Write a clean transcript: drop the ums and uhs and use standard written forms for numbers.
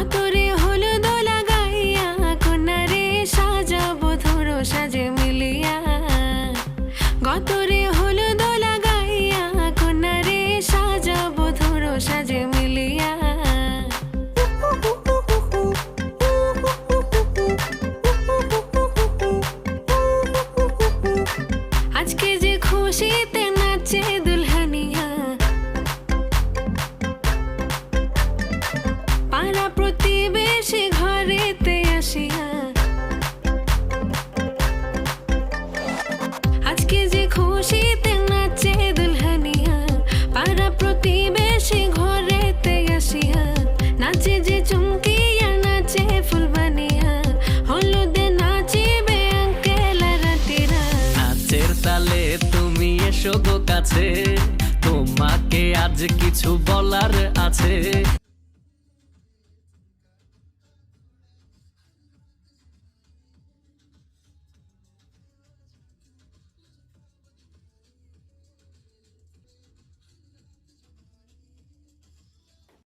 গতরে হলুদ লাগাইয়া কন্যারে সাজাবো ধরো সাজে মিলিয়া। গতরে হলুদ লাগাইয়া কন্যারে সাজাবো ধরো সাজে মিলিয়া। আজকে যে খুশিতে নাচে দুলহানিয়া, পাড়া প্রতিবেশী ঘরেতে আসিয়া। আজকে যে খুশিতে নাচে দুলহানিয়া, পাড়া প্রতিবেশী ঘরেতে আসিয়া। নাচে যে চুমকিয়া নাচে ফুলবানিয়া, হলুদে নাচিবে আঙ্কেল আর আন্টিরা। নাচের তালে তুমি এসো গো কাছে, তোমাকে আজ কিছু বলার আছে।